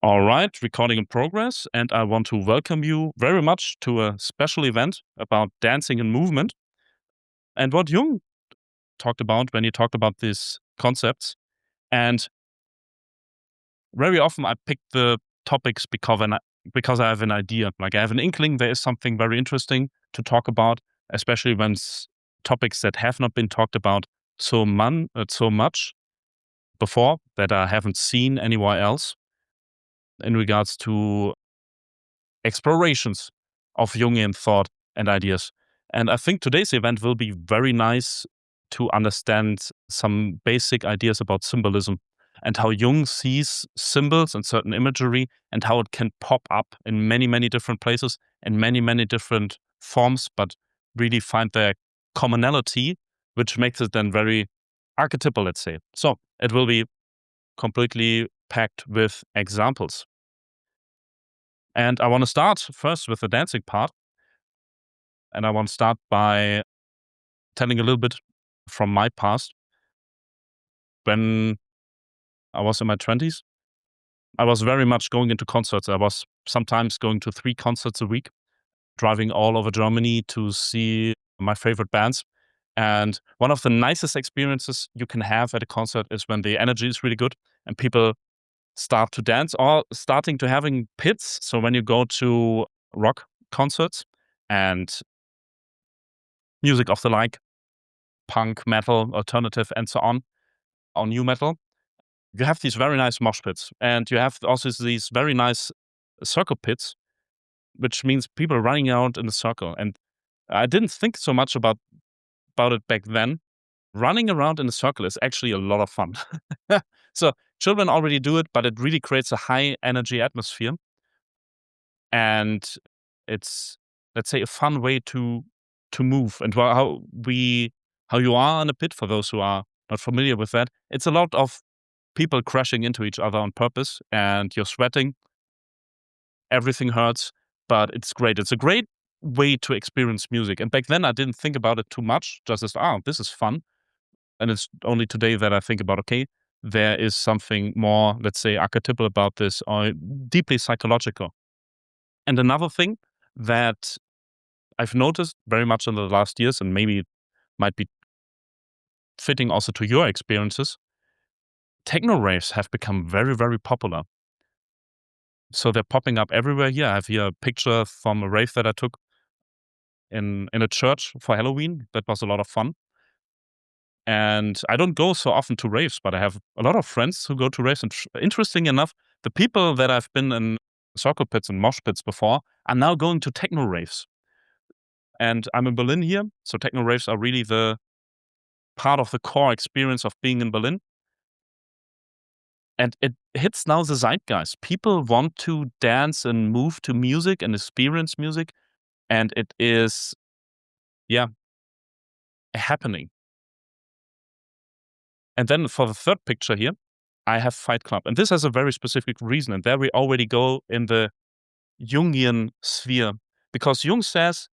All right, recording in progress, and I want to welcome you very much to a special event about dancing and movement and what Jung talked about when he talked about these concepts. And very often I pick the topics because I have an idea, like I have an inkling there is something very interesting to talk about, especially when topics that have not been talked about so much before that I haven't seen anywhere else in regards to explorations of Jungian thought and ideas. And I think today's event will be very nice to understand some basic ideas about symbolism and how Jung sees symbols and certain imagery and how it can pop up in many, many different places and many, many different forms, but really find their commonality, which makes it then very archetypal, let's say. So it will be completely packed with examples. And I want to start first with the dancing part. And I want to start by telling a little bit from my past. When I was in my 20s, I was very much going into concerts. I was sometimes going to 3 concerts a week, driving all over Germany to see my favorite bands. And one of the nicest experiences you can have at a concert is when the energy is really good and people start to dance or starting to having pits. So when you go to rock concerts and music of the like, punk, metal, alternative, and so on, or new metal, you have these very nice mosh pits. And you have also these very nice circle pits, which means people running out in a circle. And I didn't think so much about it back then. Running around in a circle is actually a lot of fun. So children already do it, but it really creates a high energy atmosphere. And it's, let's say, a fun way to move. And how you are in a pit, for those who are not familiar with that, it's a lot of people crashing into each other on purpose, and you're sweating, everything hurts, but it's great. It's a great way to experience music. And back then I didn't think about it too much, just as, this is fun. And it's only today that I think about, okay, there is something more, let's say, archetypal about this, or deeply psychological. And another thing that I've noticed very much in the last years, and maybe it might be fitting also to your experiences, techno raves have become very, very popular. So they're popping up everywhere here. I have here a picture from a rave that I took in a church for Halloween. That was a lot of fun. And I don't go so often to raves, but I have a lot of friends who go to raves. And interesting enough, the people that I've been in circle pits and mosh pits before are now going to techno raves. And I'm in Berlin here, so techno raves are really the part of the core experience of being in Berlin. And it hits now the zeitgeist. People want to dance and move to music and experience music. And it is, yeah, happening. And then for the third picture here, I have Fight Club. And this has a very specific reason. And there we already go in the Jungian sphere. Because Jung says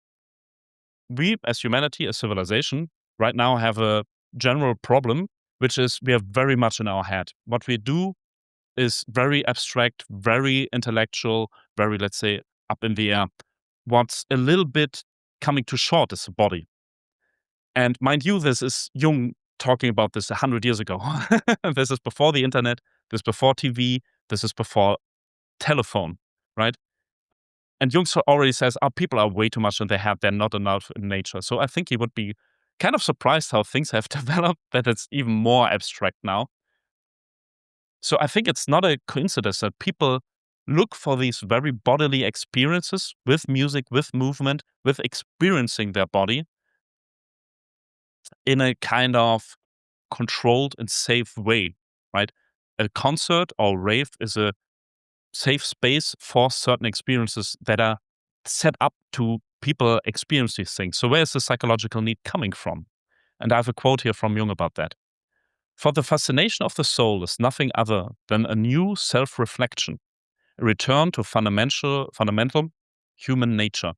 we, as humanity, as civilization, right now have a general problem, which is we are very much in our head. What we do is very abstract, very intellectual, very, let's say, up in the air. What's a little bit coming too short is the body. And mind you, this is Jung talking about this 100 years ago. This is before the internet, this is before TV, this is before telephone, right? And Jung already says, people are way too much in their head, they're not enough in nature. So I think he would be kind of surprised how things have developed, that it's even more abstract now. So I think it's not a coincidence that people look for these very bodily experiences with music, with movement, with experiencing their body in a kind of controlled and safe way, right? A concert or rave is a safe space for certain experiences that are set up to people experience these things. So where is the psychological need coming from? And I have a quote here from Jung about that. For the fascination of the soul is nothing other than a new self-reflection, a return to fundamental human nature.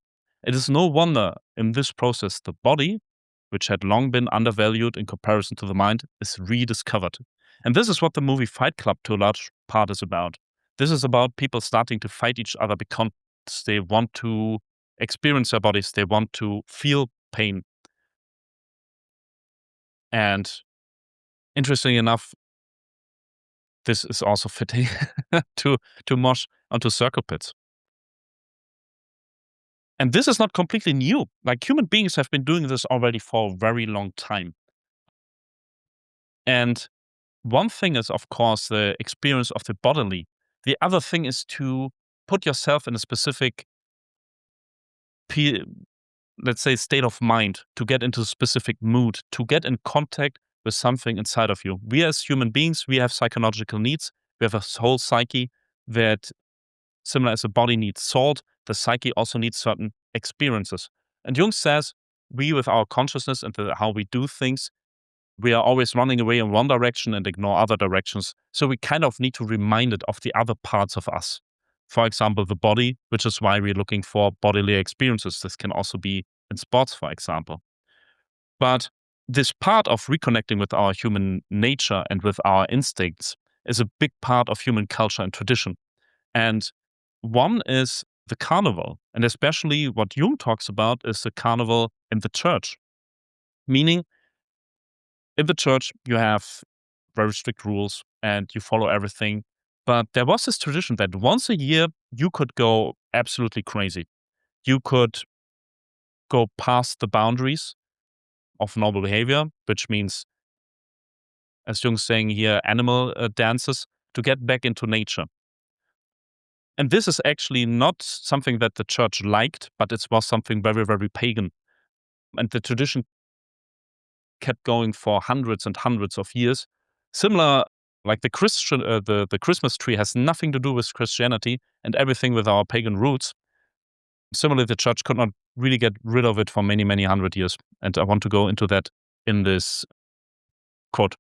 It is no wonder in this process the body, which had long been undervalued in comparison to the mind, is rediscovered. And this is what the movie Fight Club to a large part is about. This is about people starting to fight each other because they want to experience their bodies, they want to feel pain. And interestingly enough, this is also fitting to mosh onto circle pits. And this is not completely new. Like, human beings have been doing this already for a very long time. And one thing is, of course, the experience of the bodily. The other thing is to put yourself in a specific, let's say, state of mind, to get into a specific mood, to get in contact with something inside of you. We as human beings, we have psychological needs. We have a whole psyche that, similar as the body needs salt, the psyche also needs certain experiences. And Jung says we, with our consciousness and how we do things, we are always running away in one direction and ignore other directions. So we kind of need to remind it of the other parts of us. For example, the body, which is why we're looking for bodily experiences. This can also be in sports, for example. But this part of reconnecting with our human nature and with our instincts is a big part of human culture and tradition. And one is the carnival. And especially what Jung talks about is the carnival in the church. Meaning, in the church, you have very strict rules and you follow everything. But there was this tradition that once a year, you could go absolutely crazy. You could go past the boundaries of normal behavior, which means, as Jung's saying here, animal dances, to get back into nature. And this is actually not something that the church liked, but it was something very, very pagan. And the tradition kept going for hundreds and hundreds of years. Similar, like the Christmas tree has nothing to do with Christianity and everything with our pagan roots. Similarly, the church could not really get rid of it for many, many hundred years. And I want to go into that in this quote.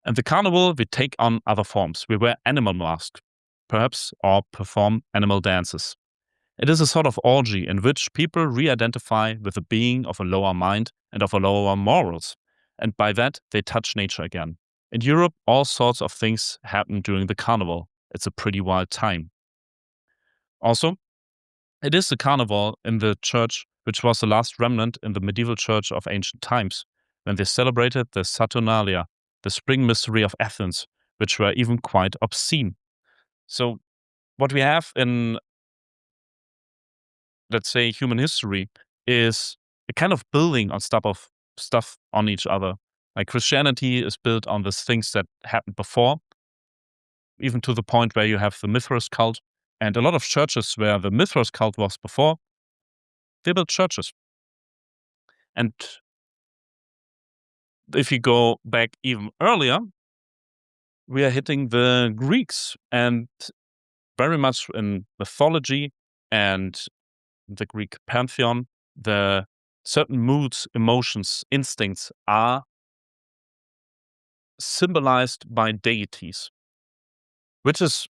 And the carnival, we take on other forms. We wear animal masks, perhaps, or perform animal dances. It is a sort of orgy in which people re-identify with a being of a lower mind and of a lower morals. And by that, they touch nature again. In Europe, all sorts of things happen during the carnival. It's a pretty wild time. Also, it is the carnival in the church, which was the last remnant in the medieval church of ancient times, when they celebrated the Saturnalia, the spring mystery of Athens, which were even quite obscene. So, what we have in, let's say, human history is a kind of building on stuff on each other. Like, Christianity is built on these things that happened before, even to the point where you have the Mithras cult. And a lot of churches where the Mithras cult was before, they built churches. And if you go back even earlier, we are hitting the Greeks, and very much in mythology and the Greek pantheon, the certain moods, emotions, instincts are symbolized by deities, which is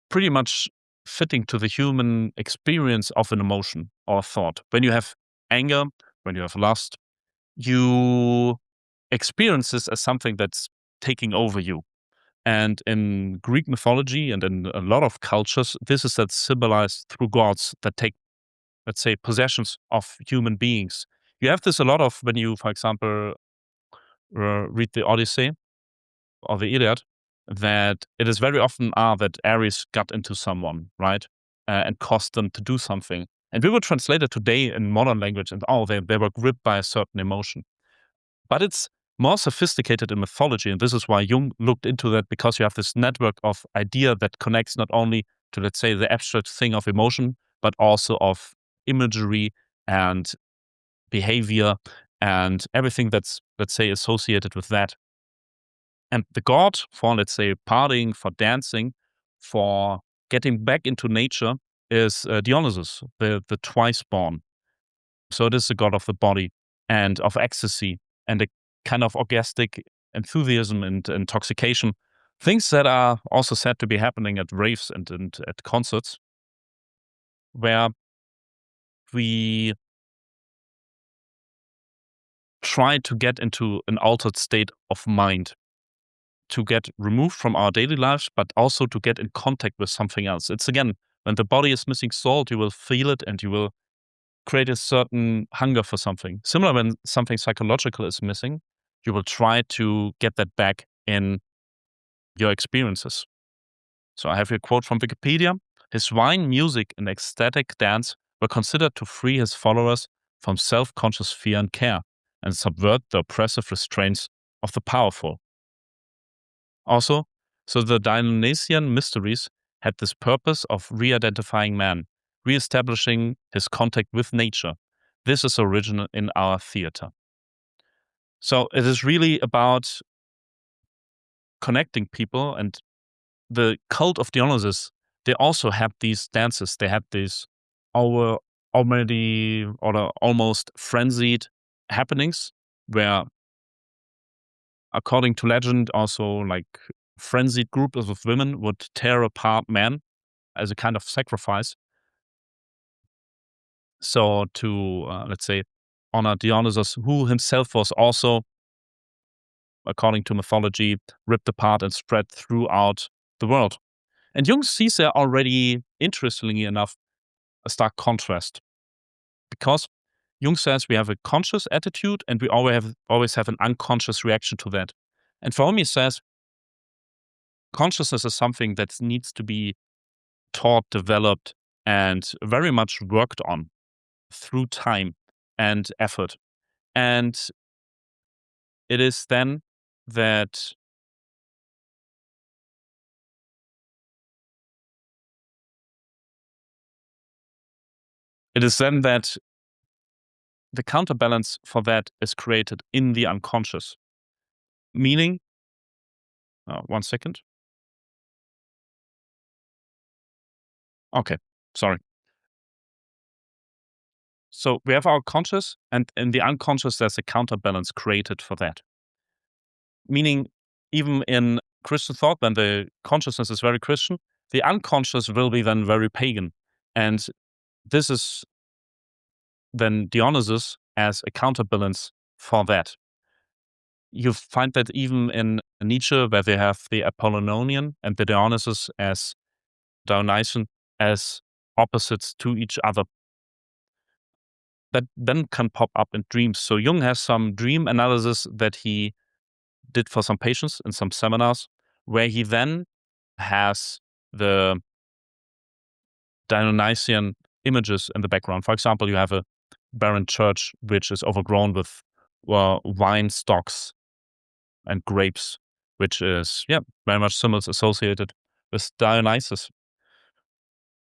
pretty much fitting to the human experience of an emotion or thought. When you have anger, when you have lust, you experience this as something that's taking over you. And in Greek mythology and in a lot of cultures, this is that's symbolized through gods that take, let's say, possessions of human beings. You have this a lot of when you, for example, read the Odyssey or the Iliad, that it is very often that Ares got into someone, right? And caused them to do something. And we would translate it today in modern language and, they were gripped by a certain emotion. But it's more sophisticated in mythology, and this is why Jung looked into that, because you have this network of idea that connects not only to, let's say, the abstract thing of emotion, but also of imagery and behavior and everything that's, let's say, associated with that. And the god for, let's say, partying, for dancing, for getting back into nature is Dionysus, the twice born. So it is the god of the body and of ecstasy and a kind of orgastic enthusiasm and intoxication. Things that are also said to be happening at raves and at concerts, where we try to get into an altered state of mind, to get removed from our daily lives, but also to get in contact with something else. It's again, when the body is missing salt, you will feel it and you will create a certain hunger for something. Similar when something psychological is missing, you will try to get that back in your experiences. So I have here a quote from Wikipedia. His wine, music, and ecstatic dance were considered to free his followers from self-conscious fear and care and subvert the oppressive restraints of the powerful. Also, so the Dionysian mysteries had this purpose of re-identifying man, re-establishing his contact with nature. This is original in our theater. So it is really about connecting people, and the cult of Dionysus, they also had these dances. They had these our already or almost frenzied happenings where, according to legend, also like frenzied groups of women would tear apart men as a kind of sacrifice. So to let's say honor Dionysus, who himself was also, according to mythology, ripped apart and spread throughout the world. And Jung sees there already, interestingly enough, a stark contrast, because Jung says we have a conscious attitude and we always have an unconscious reaction to that. And for him, he says consciousness is something that needs to be taught, developed, and very much worked on through time and effort. And it is then that the counterbalance for that is created in the unconscious. Meaning, 1 second. Okay, sorry. So we have our conscious, and in the unconscious, there's a counterbalance created for that. Meaning, even in Christian thought, when the consciousness is very Christian, the unconscious will be then very pagan. And this is then Dionysus as a counterbalance for that. You find that even in Nietzsche, where they have the Apollonian and the Dionysus as Dionysian as opposites to each other, that then can pop up in dreams. So Jung has some dream analysis that he did for some patients in some seminars, where he then has the Dionysian images in the background. For example, you have a barren church which is overgrown with wine stalks and grapes, which is very much symbols associated with Dionysus.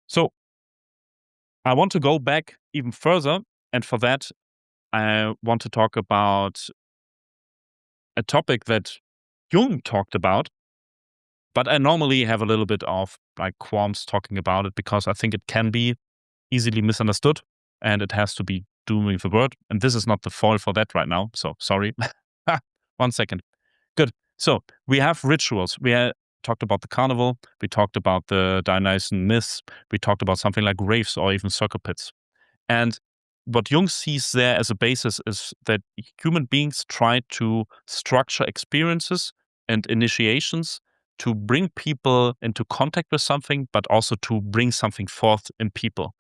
So I want to go back even further, and for that I want to talk about a topic that Jung talked about, but I normally have a little bit of like qualms talking about it because I think it can be easily misunderstood and it has to be doing the word. And this is not the foil for that right now. So sorry. 1 second. Good. So we have rituals. Talked about the carnival. We talked about the Dionysian myths. We talked about something like raves or even circle pits. And what Jung sees there as a basis is that human beings try to structure experiences and initiations to bring people into contact with something, but also to bring something forth in people.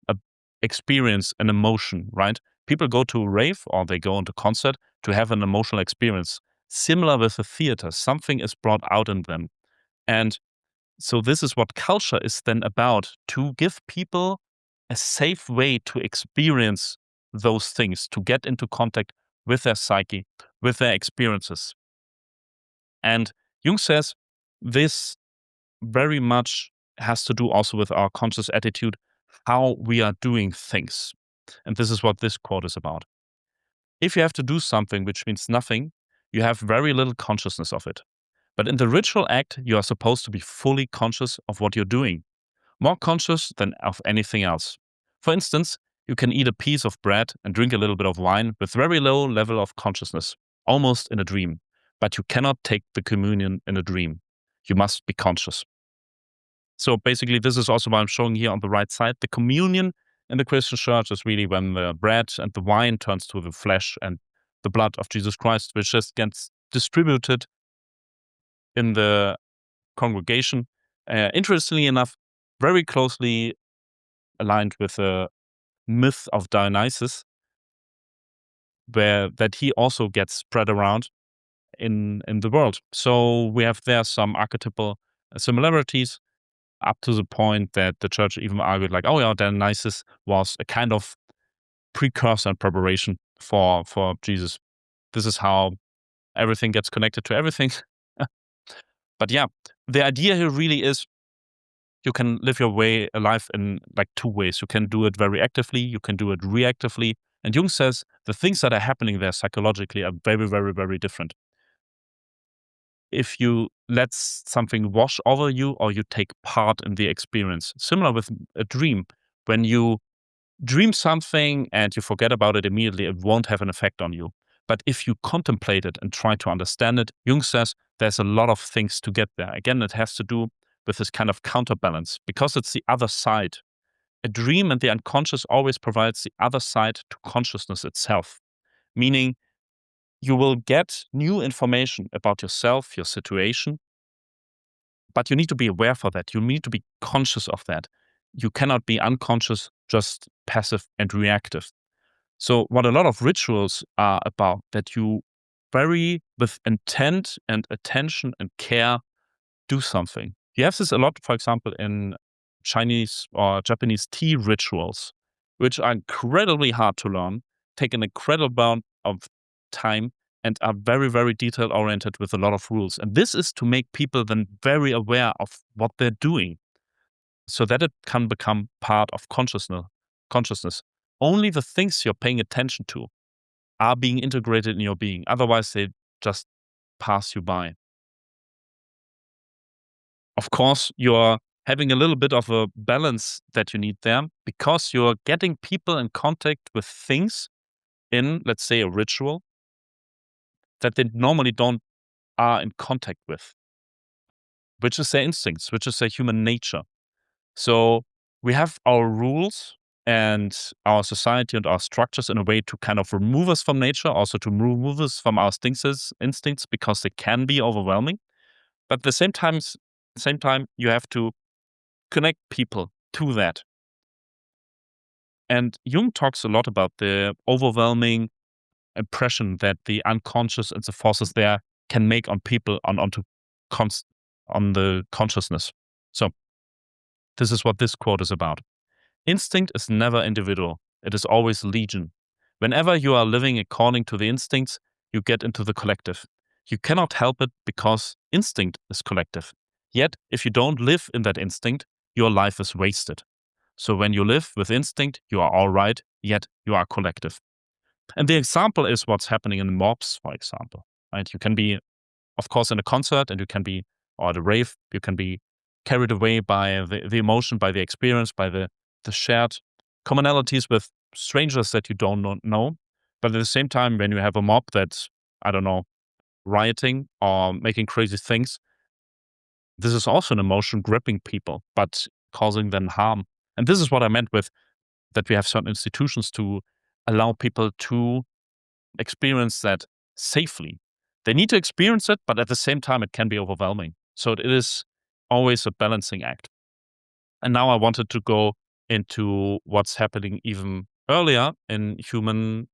A experience, an emotion, right? People go to a rave or they go into concert to have an emotional experience. Similar with the theater, something is brought out in them. And so this is what culture is then about, to give people a safe way to experience those things, to get into contact with their psyche, with their experiences. And Jung says this very much has to do also with our conscious attitude, how we are doing things. And this is what this quote is about. If you have to do something which means nothing, you have very little consciousness of it. But in the ritual act, you are supposed to be fully conscious of what you're doing, more conscious than of anything else. For instance, you can eat a piece of bread and drink a little bit of wine with very low level of consciousness, almost in a dream. But you cannot take the communion in a dream. You must be conscious. So basically, this is also what I'm showing here on the right side. The communion in the Christian church is really when the bread and the wine turns to the flesh and the blood of Jesus Christ, which just gets distributed in the congregation. Interestingly enough, very closely aligned with the myth of Dionysus, where that he also gets spread around in the world. So we have there some archetypal similarities, up to the point that the church even argued like, oh yeah, Dionysus was a kind of precursor and preparation for Jesus. This is how everything gets connected to everything. But yeah, the idea here really is you can live your way alive in like two ways. You can do it very actively, you can do it reactively. And Jung says the things that are happening there psychologically are very, very, very different. If you let something wash over you or you take part in the experience, similar with a dream, when you dream something and you forget about it immediately, it won't have an effect on you. But if you contemplate it and try to understand it, Jung says there's a lot of things to get there. Again, it has to do with this kind of counterbalance because it's the other side. A dream and the unconscious always provides the other side to consciousness itself, meaning you will get new information about yourself, your situation, but you need to be aware for that. You need to be conscious of that. You cannot be unconscious, just passive and reactive. So what a lot of rituals are about, that you very with intent and attention and care do something. You have this a lot, for example, in Chinese or Japanese tea rituals, which are incredibly hard to learn, take an incredible amount of time, and are very, very detail oriented with a lot of rules. And this is to make people then very aware of what they're doing so that it can become part of consciousness. Only the things you're paying attention to are being integrated in your being. Otherwise, they just pass you by. Of course, you're having a little bit of a balance that you need there because you're getting people in contact with things in, let's say, a ritual that they normally don't are in contact with, which is their instincts, which is their human nature. So we have our rules and our society and our structures in a way to kind of remove us from nature, also to remove us from our instincts because they can be overwhelming. But at the same time, you have to connect people to that. And Jung talks a lot about the overwhelming impression that the unconscious and the forces there can make on people on the consciousness. So this is what this quote is about. Instinct is never individual. It is always legion. Whenever you are living according to the instincts, you get into the collective. You cannot help it because instinct is collective. Yet, if you don't live in that instinct, your life is wasted. So when you live with instinct, you are all right, yet you are collective. And the example is what's happening in mobs, for example. Right? You can be, of course, in a concert and you can be, or at a rave, you can be carried away by the emotion, by the experience, by the shared commonalities with strangers that you don't know. But at the same time, when you have a mob that's, I don't know, rioting or making crazy things, this is also an emotion gripping people, but causing them harm. And this is what I meant with that we have certain institutions to allow people to experience that safely. They need to experience it, but at the same time, it can be overwhelming. So it is always a balancing act. And now I wanted to go into what's happening even earlier in human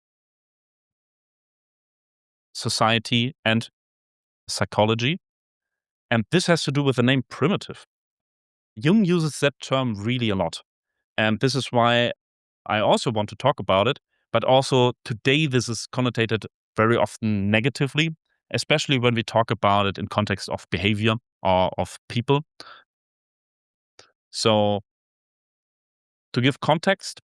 society and psychology. And this has to do with the name primitive. Jung uses that term really a lot. And this is why I also want to talk about it. But also today, this is connotated very often negatively, especially when we talk about it in context of behavior or of people. So to give context,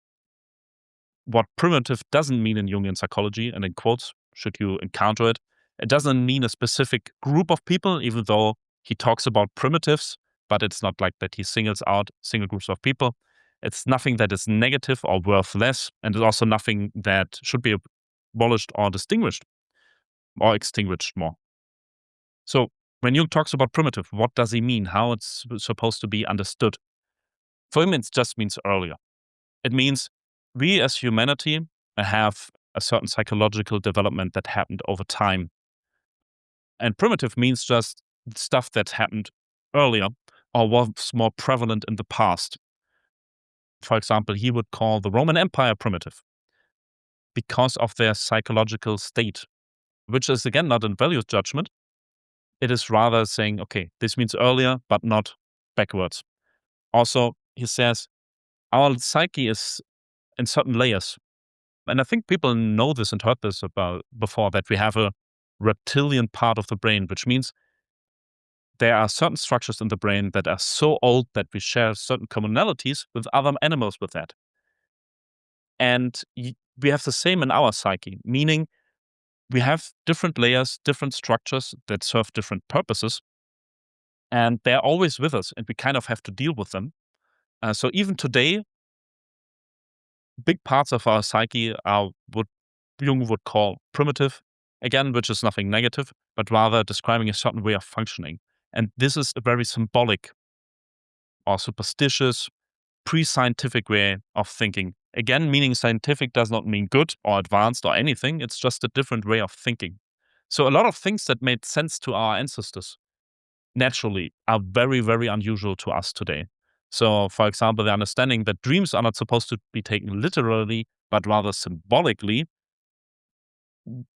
what primitive doesn't mean in Jungian psychology, and in quotes, should you encounter it, it doesn't mean a specific group of people, even though he talks about primitives, but it's not like that he singles out single groups of people. It's nothing that is negative or worth less, and it's also nothing that should be abolished or distinguished or extinguished more. So when Jung talks about primitive, what does he mean? How it's supposed to be understood? For him, it just means earlier. It means we as humanity have a certain psychological development that happened over time. And primitive means just stuff that happened earlier or was more prevalent in the past. For example, he would call the Roman Empire primitive because of their psychological state, which is again not a value judgment. It is rather saying, okay, this means earlier, but not backwards. Also, he says our psyche is in certain layers. And I think people know this and heard this about before, that we have a reptilian part of the brain, which means there are certain structures in the brain that are so old that we share certain commonalities with other animals with that. And we have the same in our psyche, meaning we have different layers, different structures that serve different purposes, and they're always with us, and we kind of have to deal with them. So even today, big parts of our psyche are what Jung would call primitive, again, which is nothing negative, but rather describing a certain way of functioning. And this is a very symbolic or superstitious, pre-scientific way of thinking. Again, meaning scientific does not mean good or advanced or anything. It's just a different way of thinking. So a lot of things that made sense to our ancestors naturally are very, very unusual to us today. So, for example, the understanding that dreams are not supposed to be taken literally, but rather symbolically,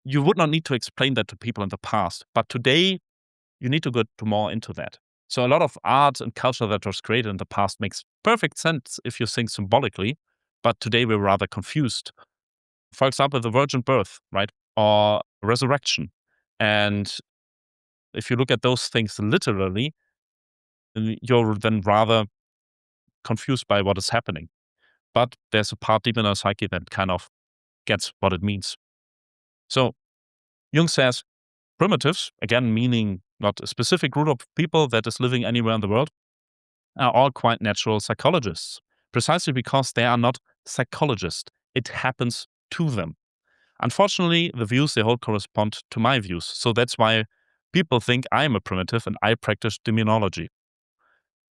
you would not need to explain that to people in the past. But today, you need to go more into that. So a lot of art and culture that was created in the past makes perfect sense if you think symbolically, but today we're rather confused. For example, the virgin birth, right? Or resurrection. And if you look at those things literally, you're then rather confused by what is happening. But there's a part deep in our psyche that kind of gets what it means. So Jung says primitives, again, meaning not a specific group of people that is living anywhere in the world, are all quite natural psychologists, precisely because they are not psychologists. It happens to them. Unfortunately, the views they hold correspond to my views. So that's why people think I'm a primitive and I practice demonology.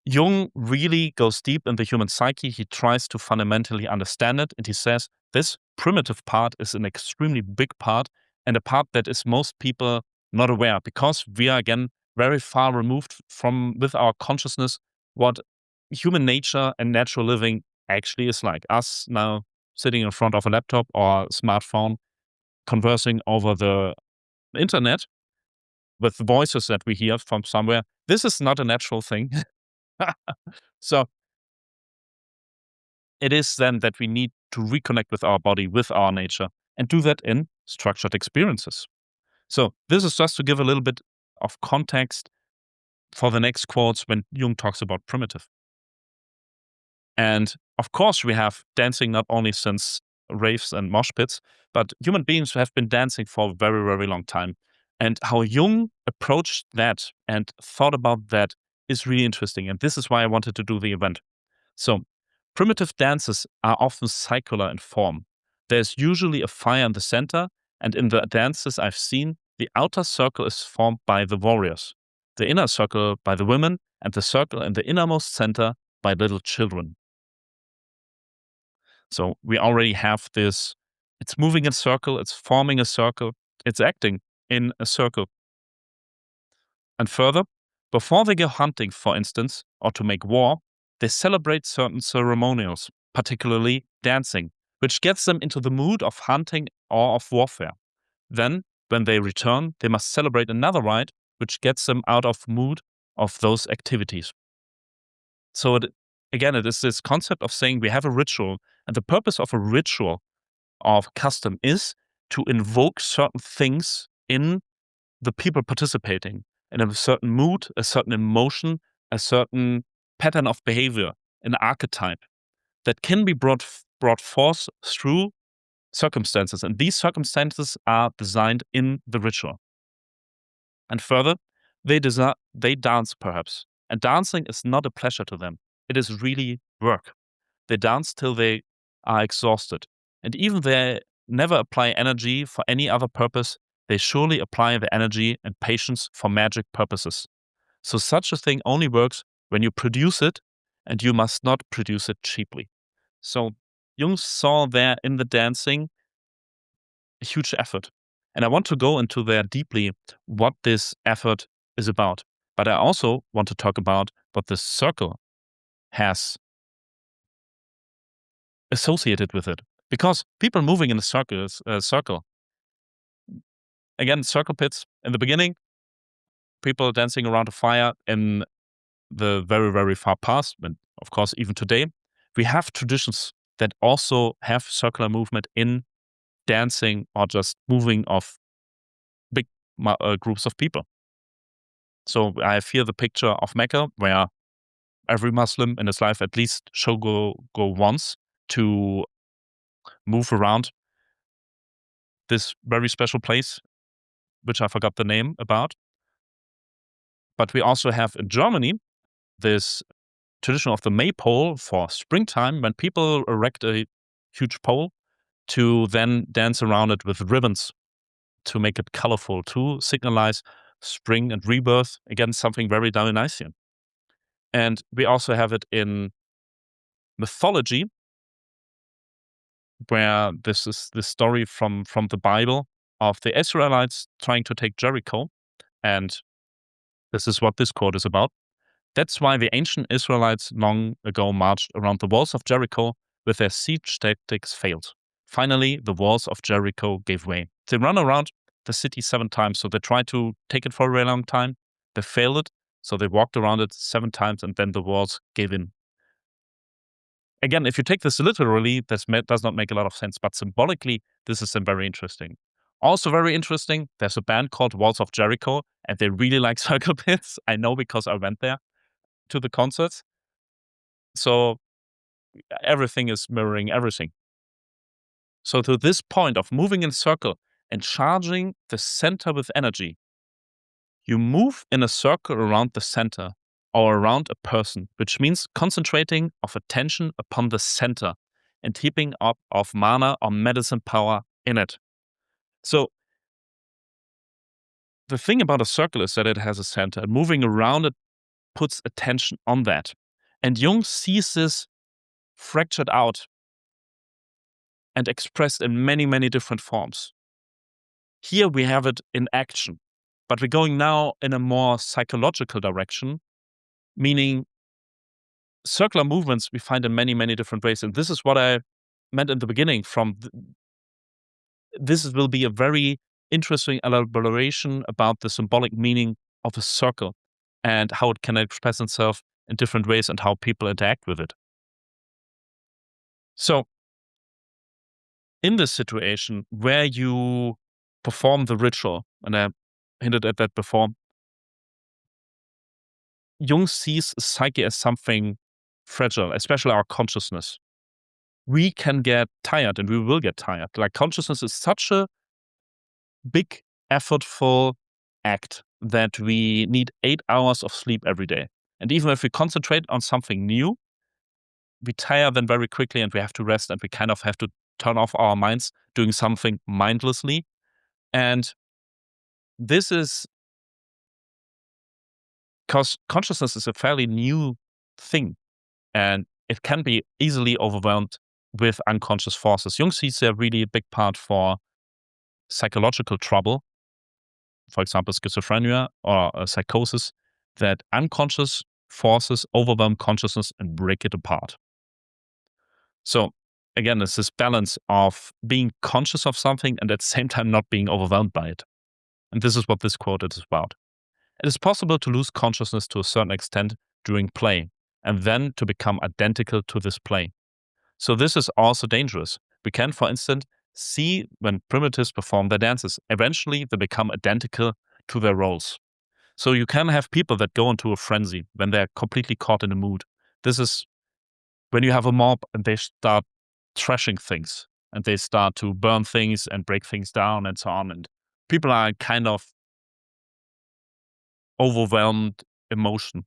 Jung really goes deep in the human psyche. He tries to fundamentally understand it. And he says this primitive part is an extremely big part and a part that is most people not aware, because we are, again, very far removed from, with our consciousness, what human nature and natural living actually is like. Us now sitting in front of a laptop or smartphone, conversing over the internet with voices that we hear from somewhere. This is not a natural thing. So it is then that we need to reconnect with our body, with our nature, and do that in structured experiences. So this is just to give a little bit of context for the next quotes when Jung talks about primitive. And of course, we have dancing not only since raves and mosh pits, but human beings have been dancing for a very, very long time. And how Jung approached that and thought about that is really interesting. And this is why I wanted to do the event. So, primitive dances are often circular in form. There's usually a fire in the center, and in the dances I've seen, the outer circle is formed by the warriors, the inner circle by the women, and the circle in the innermost center by little children. So we already have this, it's moving in a circle, it's forming a circle, it's acting in a circle. And further, before they go hunting, for instance, or to make war, they celebrate certain ceremonials, particularly dancing, which gets them into the mood of hunting or of warfare. Then, when they return, they must celebrate another rite, which gets them out of mood of those activities. So again, it is this concept of saying we have a ritual, and the purpose of a ritual of custom is to invoke certain things in the people participating, in a certain mood, a certain emotion, a certain pattern of behavior, an archetype that can be brought forth through circumstances. And these circumstances are designed in the ritual. And further, they dance perhaps. And dancing is not a pleasure to them. It is really work. They dance till they are exhausted. And even they never apply energy for any other purpose, they surely apply the energy and patience for magic purposes. So such a thing only works when you produce it, and you must not produce it cheaply. So Jung saw there in the dancing a huge effort. And I want to go into there deeply what this effort is about. But I also want to talk about what the circle has associated with it. Because people moving in a circle, again, circle pits in the beginning, people dancing around a fire in the very, very far past, and of course, even today, we have traditions that also have circular movement in dancing or just moving of big groups of people. So I have here the picture of Mecca, where every Muslim in his life at least should go once to move around this very special place, which I forgot the name about. But we also have in Germany this tradition of the maypole for springtime, when people erect a huge pole to then dance around it with ribbons to make it colorful, to signalize spring and rebirth. Again, something very Dionysian. And we also have it in mythology, where this is the story from the Bible of the Israelites trying to take Jericho. And this is what this quote is about. That's why the ancient Israelites long ago marched around the walls of Jericho, with their siege tactics failed. Finally, the walls of Jericho gave way. They run around the city 7 times, so they tried to take it for a very long time. They failed it, so they walked around it 7 times, and then the walls gave in. Again, if you take this literally, this does not make a lot of sense, but symbolically, this is very interesting. Also very interesting, there's a band called Walls of Jericho, and they really like circle pits. I know because I went there to the concerts. So everything is mirroring everything. So to this point of moving in a circle and charging the center with energy, you move in a circle around the center or around a person, which means concentrating of attention upon the center and heaping up of mana or medicine power in it. So the thing about a circle is that it has a center, and moving around it puts attention on that. And Jung sees this fractured out and expressed in many, many different forms. Here we have it in action, but we're going now in a more psychological direction, meaning circular movements we find in many, many different ways. And this is what I meant in the beginning this will be a very interesting elaboration about the symbolic meaning of a circle and how it can express itself in different ways and how people interact with it. So in this situation where you perform the ritual, and I hinted at that before, Jung sees psyche as something fragile, especially our consciousness. We can get tired, and we will get tired. Like, consciousness is such a big, effortful act that we need 8 hours of sleep every day. And even if we concentrate on something new, we tire then very quickly and we have to rest, and we kind of have to turn off our minds doing something mindlessly. And this is because consciousness is a fairly new thing, and it can be easily overwhelmed with unconscious forces. Jung sees a really big part for psychological trouble, for example, schizophrenia or psychosis, that unconscious forces overwhelm consciousness and break it apart. So again, it's this balance of being conscious of something and at the same time not being overwhelmed by it. And this is what this quote is about. It is possible to lose consciousness to a certain extent during play, and then to become identical to this play. So this is also dangerous. We can, for instance, see when primitives perform their dances, eventually they become identical to their roles. So you can have people that go into a frenzy when they're completely caught in a mood. This is when you have a mob and they start trashing things, and they start to burn things and break things down and so on. And people are kind of overwhelmed emotion.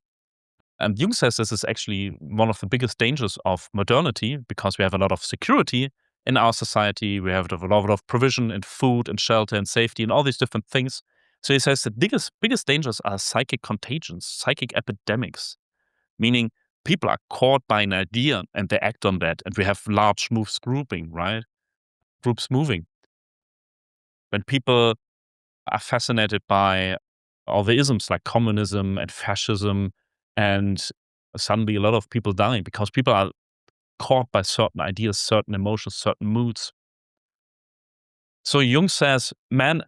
And Jung says this is actually one of the biggest dangers of modernity, because we have a lot of security in our society. We have a lot of provision in food and shelter and safety and all these different things. So he says the biggest dangers are psychic contagions, psychic epidemics, meaning people are caught by an idea and they act on that. And we have large moves grouping, right? Groups moving. When people are fascinated by all the isms like communism and fascism, and suddenly a lot of people dying because people are caught by certain ideas, certain emotions, certain moods. So Jung says man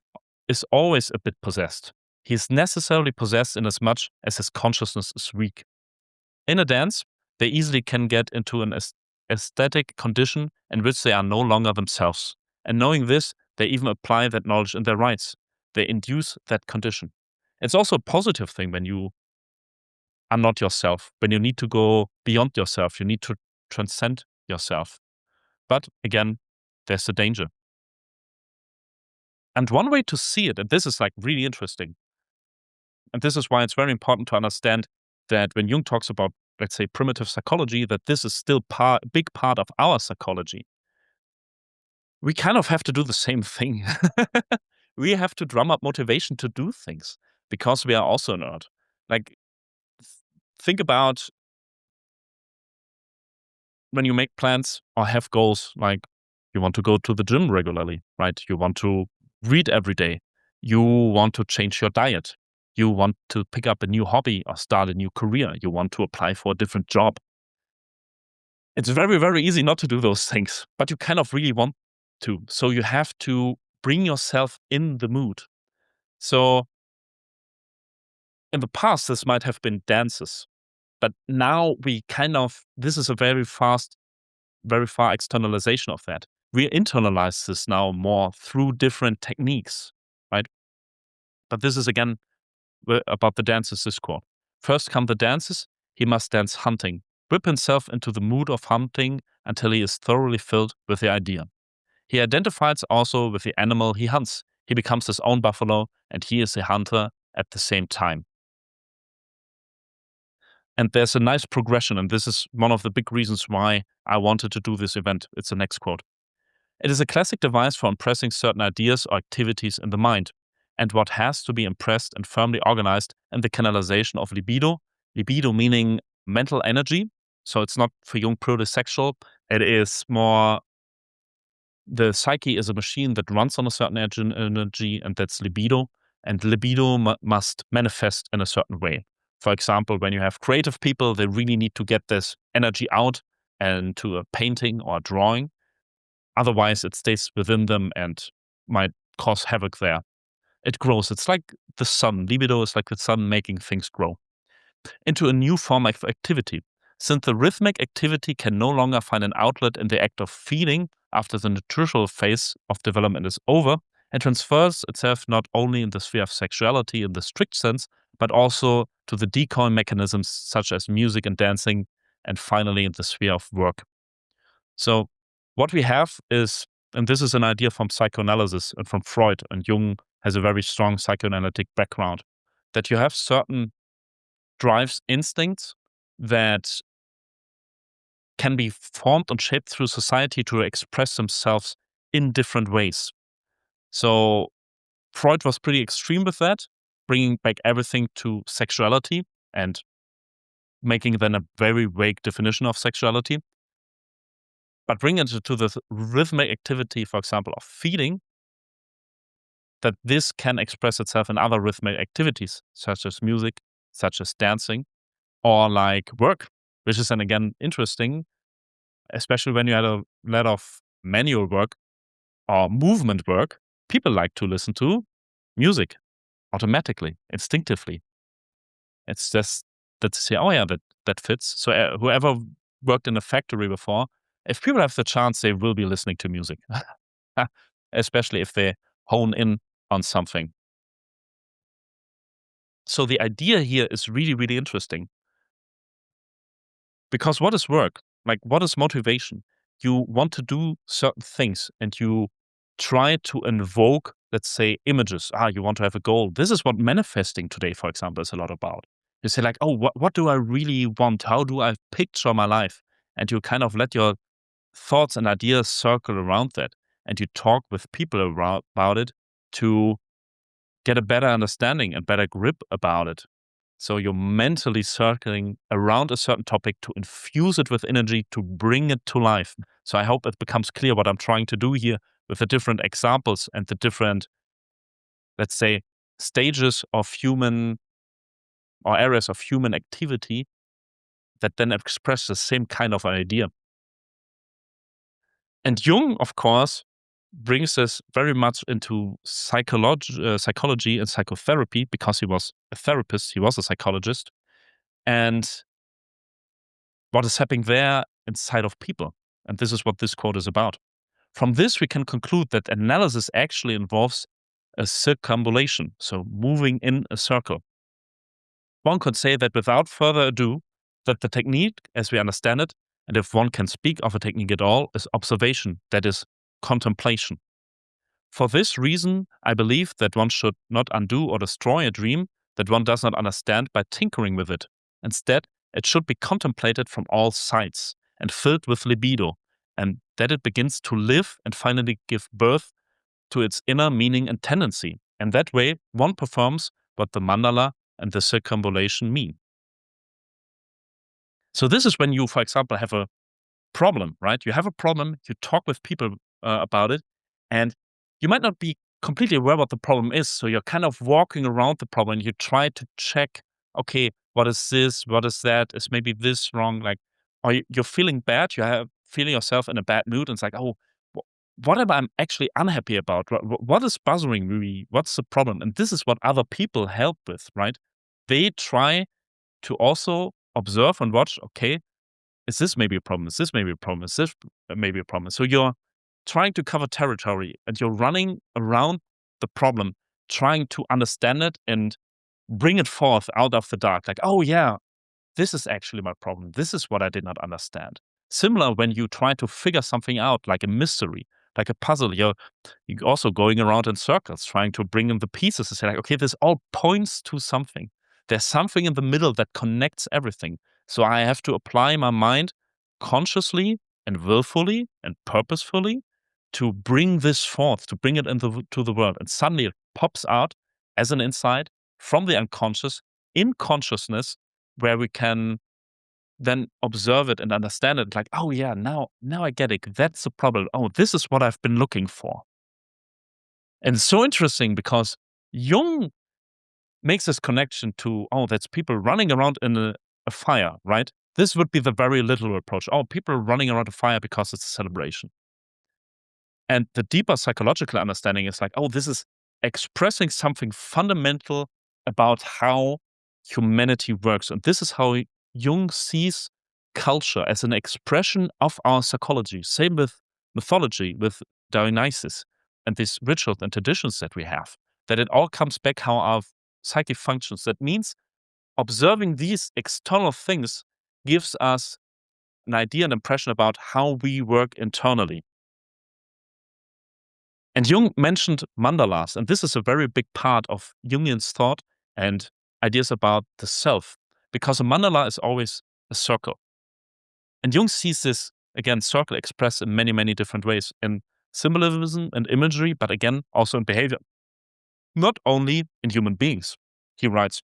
is always a bit possessed. He is necessarily possessed in as much as his consciousness is weak. In a dance, they easily can get into an aesthetic condition in which they are no longer themselves. And knowing this, they even apply that knowledge in their rites. They induce that condition. It's also a positive thing when you are not yourself, when you need to go beyond yourself, you need to transcend yourself. But again, there's a danger. And one way to see it, and this is like really interesting, and this is why it's very important to understand that when Jung talks about, let's say, primitive psychology, that this is still a big part of our psychology. We kind of have to do the same thing. We have to drum up motivation to do things because we are also not. Like, think about when you make plans or have goals, like you want to go to the gym regularly, right? You want to read every day. You want to change your diet. You want to pick up a new hobby or start a new career. You want to apply for a different job. It's very, very easy not to do those things, but you kind of really want to. So you have to bring yourself in the mood. So in the past, this might have been dances, but now this is a very far externalization of that. We internalize this now more through different techniques, right? But this is again about the dances discord. First come the dances, he must dance hunting, whip himself into the mood of hunting until he is thoroughly filled with the idea. He identifies also with the animal he hunts. He becomes his own buffalo, and he is a hunter at the same time. And there's a nice progression, and this is one of the big reasons why I wanted to do this event. It's the next quote. It is a classic device for impressing certain ideas or activities in the mind, and what has to be impressed and firmly organized in the canalization of libido meaning mental energy. So it's not for Jung purely sexual. It is more the psyche is a machine that runs on a certain energy, and that's libido. And libido must manifest in a certain way. For example, when you have creative people, they really need to get this energy out and to a painting or a drawing. Otherwise, it stays within them and might cause havoc there. It grows. It's like the sun. Libido is like the sun making things grow into a new form of activity. Since the rhythmic activity can no longer find an outlet in the act of feeding after the nutritional phase of development is over, it transfers itself not only in the sphere of sexuality in the strict sense, but also to the decoy mechanisms such as music and dancing, and finally in the sphere of work. So what we have is, and this is an idea from psychoanalysis and from Freud, and Jung has a very strong psychoanalytic background, that you have certain drives, instincts that can be formed and shaped through society to express themselves in different ways. So Freud was pretty extreme with that, bringing back everything to sexuality and making then a very vague definition of sexuality. But bringing it to the rhythmic activity, for example, of feeding, that this can express itself in other rhythmic activities, such as music, such as dancing, or like work, which is then again interesting, especially when you had a lot of manual work or movement work. People like to listen to music automatically, instinctively. It's just that to say, oh yeah, that fits. So whoever worked in a factory before, if people have the chance, they will be listening to music, especially if they hone in on something. So the idea here is really, really interesting. Because what is work? Like, what is motivation? You want to do certain things and you try to invoke, let's say, images. You want to have a goal. This is what manifesting today, for example, is a lot about. You say like, oh, what do I really want? How do I picture my life? And you kind of let your thoughts and ideas circle around that. And you talk with people about it to get a better understanding and better grip about it. So you're mentally circling around a certain topic to infuse it with energy, to bring it to life. So I hope it becomes clear what I'm trying to do here with the different examples and the different, let's say, stages of human or areas of human activity that then express the same kind of idea. And Jung, of course, brings us very much into psychology and psychotherapy because he was a therapist, he was a psychologist, and what is happening there inside of people. And this is what this quote is about. From this, we can conclude that analysis actually involves a circumambulation, so moving in a circle. One could say that without further ado, that the technique, as we understand it, and if one can speak of a technique at all, is observation, that is, contemplation. For this reason, I believe that one should not undo or destroy a dream that one does not understand by tinkering with it. Instead, it should be contemplated from all sides and filled with libido, and that it begins to live and finally give birth to its inner meaning and tendency. And that way, one performs what the mandala and the circumambulation mean. So this is when you, for example, have a problem, right? You have a problem, you talk with people about it, and you might not be completely aware what the problem is. So you're kind of walking around the problem. You try to check, okay, what is this? What is that? Is maybe this wrong? Like, you're feeling bad. You have feeling yourself in a bad mood. And it's like, oh, what am I actually unhappy about? What is bothering me? What's the problem? And this is what other people help with, right? They try to also observe and watch, okay, is this maybe a problem? Is this maybe a problem? Is this maybe a problem? So you're trying to cover territory and you're running around the problem, trying to understand it and bring it forth out of the dark. Like, oh yeah, this is actually my problem. This is what I did not understand. Similar when you try to figure something out, like a mystery, like a puzzle, you're also going around in circles, trying to bring in the pieces and say, like, okay, this all points to something. There's something in the middle that connects everything. So I have to apply my mind consciously and willfully and purposefully to bring this forth, to bring it to the world. And suddenly it pops out as an insight from the unconscious in consciousness, where we can then observe it and understand it. Like, oh yeah, now I get it. That's the problem. Oh, this is what I've been looking for. And it's so interesting because Jung makes this connection to, oh, that's people running around in a fire, right? This would be the very literal approach. Oh, people are running around a fire because it's a celebration. And the deeper psychological understanding is like, oh, this is expressing something fundamental about how humanity works. And this is how Jung sees culture as an expression of our psychology. Same with mythology, with Dionysus, and these rituals and traditions that we have, that it all comes back how our psyche functions. That means observing these external things gives us an idea and impression about how we work internally. And Jung mentioned mandalas, and this is a very big part of Jungian's thought and ideas about the self, because a mandala is always a circle. And Jung sees this, again, circle expressed in many, many different ways, in symbolism and imagery, but again, also in behavior. Not only in human beings. He writes,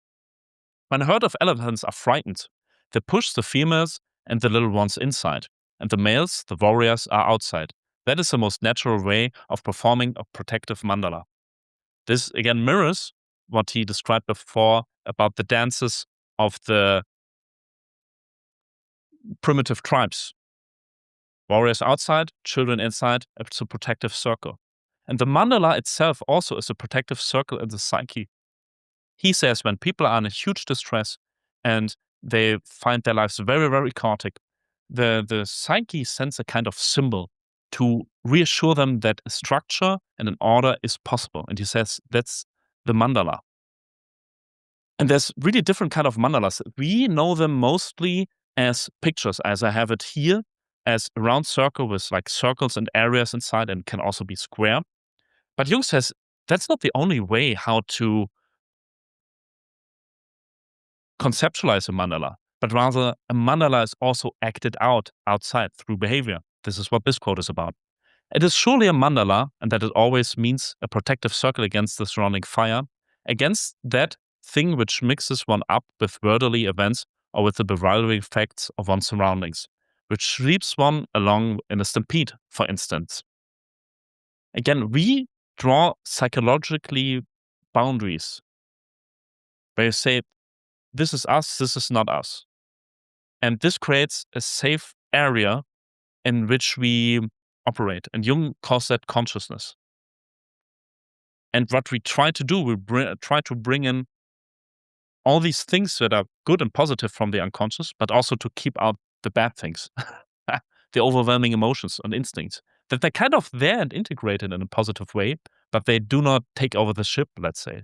when a herd of elephants are frightened, they push the females and the little ones inside, and the males, the warriors, are outside. That is the most natural way of performing a protective mandala. This again mirrors what he described before about the dances of the primitive tribes. Warriors outside, children inside, it's a protective circle. And the mandala itself also is a protective circle in the psyche. He says when people are in a huge distress and they find their lives very, very chaotic, the psyche sends a kind of symbol to reassure them that a structure and an order is possible. And he says that's the mandala. And there's really different kind of mandalas. We know them mostly as pictures, as I have it here, as a round circle with like circles and areas inside, and can also be square. But Jung says that's not the only way how to conceptualize a mandala, but rather a mandala is also acted out outside through behavior. This is what this quote is about. It is surely a mandala, and that it always means a protective circle against the surrounding fire, against that thing which mixes one up with worldly events or with the bewildering facts of one's surroundings, which sweeps one along in a stampede, for instance. Again, we draw psychologically boundaries where you say, this is us, this is not us. And this creates a safe area in which we operate. And Jung calls that consciousness. And what we try to do, we try to bring in all these things that are good and positive from the unconscious, but also to keep out the bad things, the overwhelming emotions and instincts, that they're kind of there and integrated in a positive way, but they do not take over the ship, let's say.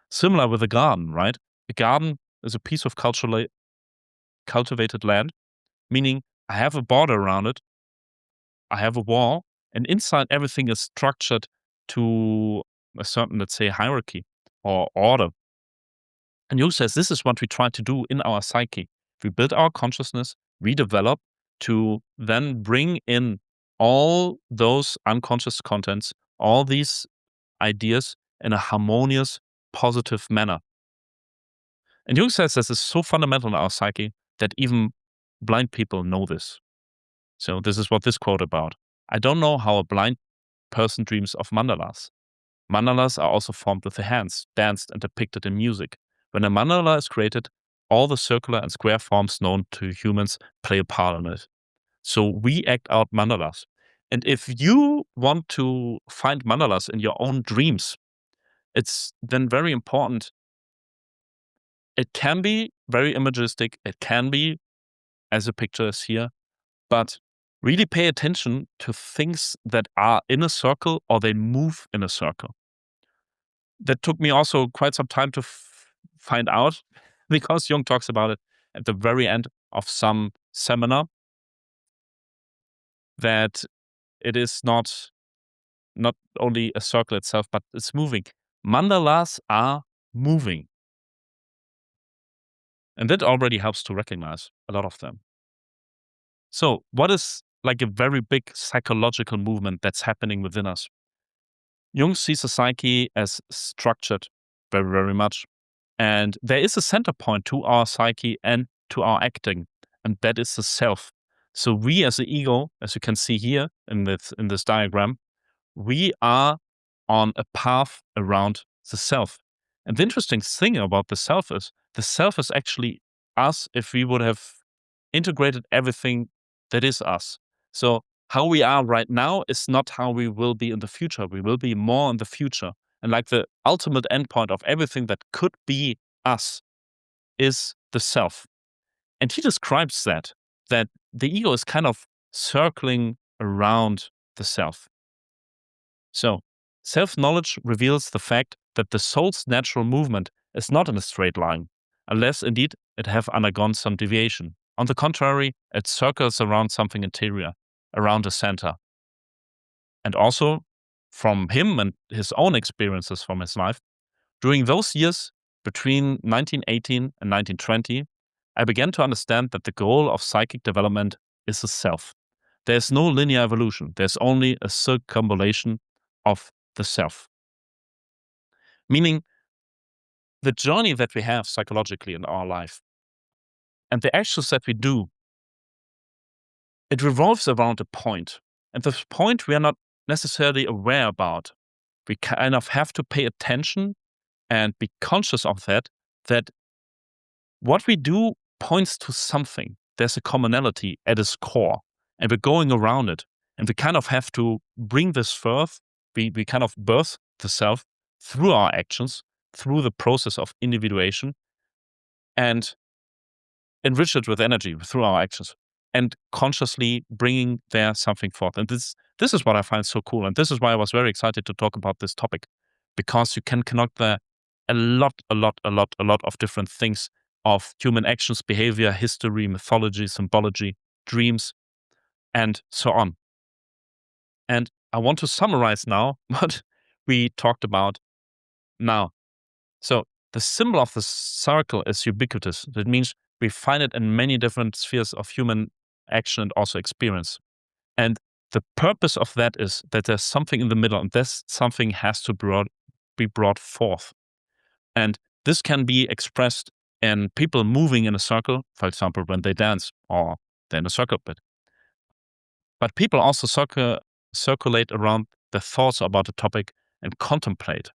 Similar with a garden, right? A garden is a piece of culturally cultivated land, meaning I have a border around it, I have a wall, and inside everything is structured to a certain, let's say, hierarchy or order. And Jung says this is what we try to do in our psyche. We build our consciousness, we develop to then bring in all those unconscious contents, all these ideas in a harmonious, positive manner. And Jung says this is so fundamental in our psyche that even blind people know this. So this is what this quote about. I don't know how a blind person dreams of mandalas. Mandalas are also formed with the hands, danced and depicted in music. When a mandala is created, all the circular and square forms known to humans play a part in it. So we act out mandalas. And if you want to find mandalas in your own dreams, it's then very important. It can be very imagistic. It can be as a picture is here, but really pay attention to things that are in a circle or they move in a circle. That took me also quite some time to find out because Jung talks about it at the very end of some seminar, that it is not only a circle itself, but it's moving. Mandalas are moving. And that already helps to recognize a lot of them. So what is like a very big psychological movement that's happening within us? Jung sees the psyche as structured very, very much. And there is a center point to our psyche and to our acting, and that is the self. So we as the ego, as you can see here in this diagram, we are on a path around the self. And the interesting thing about the self is actually us if we would have integrated everything that is us. So how we are right now is not how we will be in the future. We will be more in the future. And like the ultimate endpoint of everything that could be us is the self. And he describes that the ego is kind of circling around the self. So self-knowledge reveals the fact that the soul's natural movement is not in a straight line, unless indeed it have undergone some deviation. On the contrary, it circles around something interior, around the center. And also, from him and his own experiences from his life, during those years between 1918 and 1920, I began to understand that the goal of psychic development is the self. There's no linear evolution. There's only a circumambulation of the self. Meaning, the journey that we have psychologically in our life and the actions that we do, it revolves around a point. And this point we are not necessarily aware about. We kind of have to pay attention and be conscious of that what we do points to something. There's a commonality at its core, and we're going around it. And we kind of have to bring this forth. We kind of birth the self through our actions, through the process of individuation, and enrich it with energy through our actions, and consciously bringing there something forth. And this is what I find so cool. And this is why I was very excited to talk about this topic, because you can connect there a lot of different things of human actions, behavior, history, mythology, symbology, dreams, and so on. And I want to summarize now what we talked about now. So the symbol of the circle is ubiquitous. That means we find it in many different spheres of human action and also experience. And the purpose of that is that there's something in the middle, and this something has to be brought forth. And this can be expressed in people moving in a circle, for example, when they dance or they're in a circle pit. But people also circulate around their thoughts about the topic and contemplate.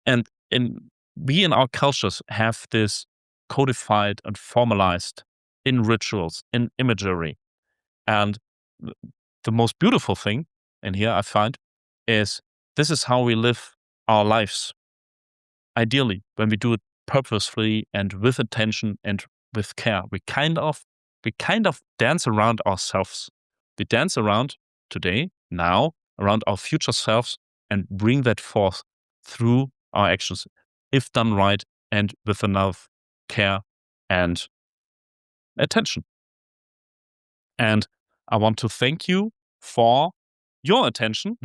And in we in our cultures have this codified and formalized in rituals, in imagery. And th- the most beautiful thing in here I find is this is how we live our lives. Ideally, when we do it purposefully and with attention and with care, we kind of dance around ourselves. We dance around today, now, around our future selves and bring that forth through our actions, if done right and with enough care and attention. And I want to thank you for your attention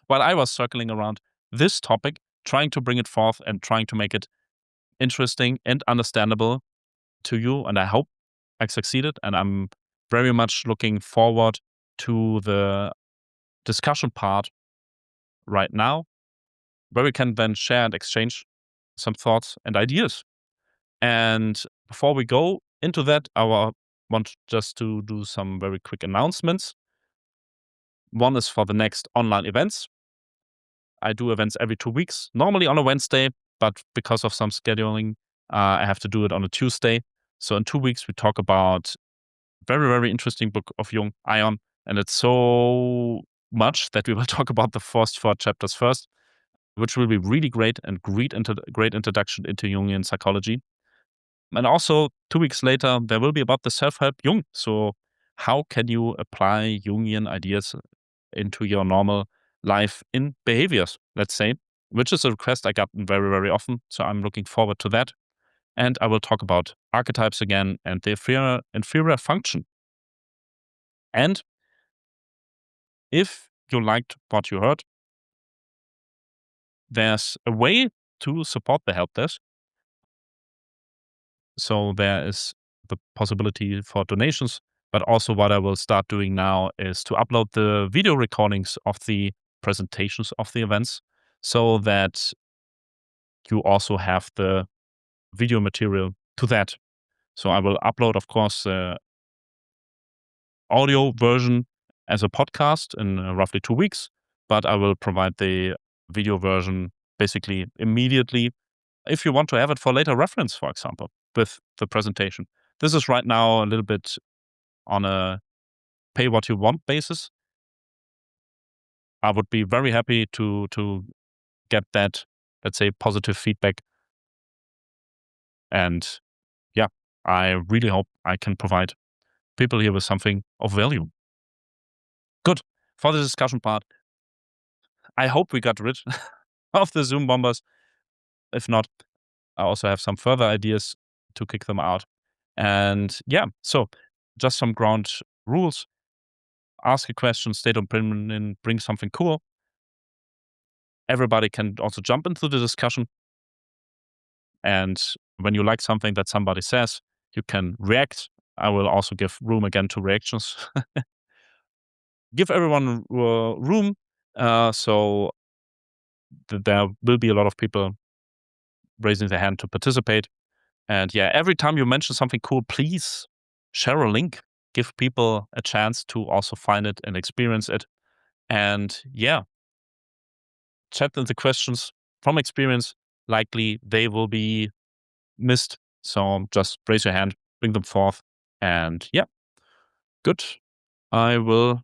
while I was circling around this topic, trying to bring it forth and trying to make it interesting and understandable to you. And I hope I succeeded. And I'm very much looking forward to the discussion part right now, where we can then share and exchange some thoughts and ideas. And before we go into that, want just to do some very quick announcements. One is for the next online events. I do events every 2 weeks, normally on a Wednesday, but because of some scheduling, I have to do it on a Tuesday. So in 2 weeks, we talk about very, very interesting book of Jung, Ion, and it's so much that we will talk about the first 4 chapters first, which will be really great and great introduction into Jungian psychology. And also 2 weeks later, there will be about the self-help Jung. So how can you apply Jungian ideas into your normal life in behaviors, let's say, which is a request I got very, very often. So I'm looking forward to that. And I will talk about archetypes again and the inferior function. And if you liked what you heard, there's a way to support the help desk. So there is the possibility for donations, but also what I will start doing now is to upload the video recordings of the presentations of the events so that you also have the video material to that. So I will upload, of course, the audio version as a podcast in roughly 2 weeks, but I will provide the video version basically immediately if you want to have it for later reference, for example, with the presentation. This is right now a little bit on a pay what you want basis. I would be very happy to get that, let's say, positive feedback. And yeah, I really hope I can provide people here with something of value. Good. For the discussion part, I hope we got rid of the Zoom bombers. If not, I also have some further ideas to kick them out. And yeah, so just some ground rules. Ask a question, state an opinion, bring something cool. Everybody can also jump into the discussion. And when you like something that somebody says, you can react. I will also give room again to reactions. Give everyone room. So there will be a lot of people raising their hand to participate. And yeah, every time you mention something cool, please share a link. Give people a chance to also find it and experience it. And yeah, chat in the questions from experience. Likely they will be missed. So just raise your hand, bring them forth. And yeah, good. I will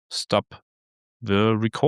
stop the record.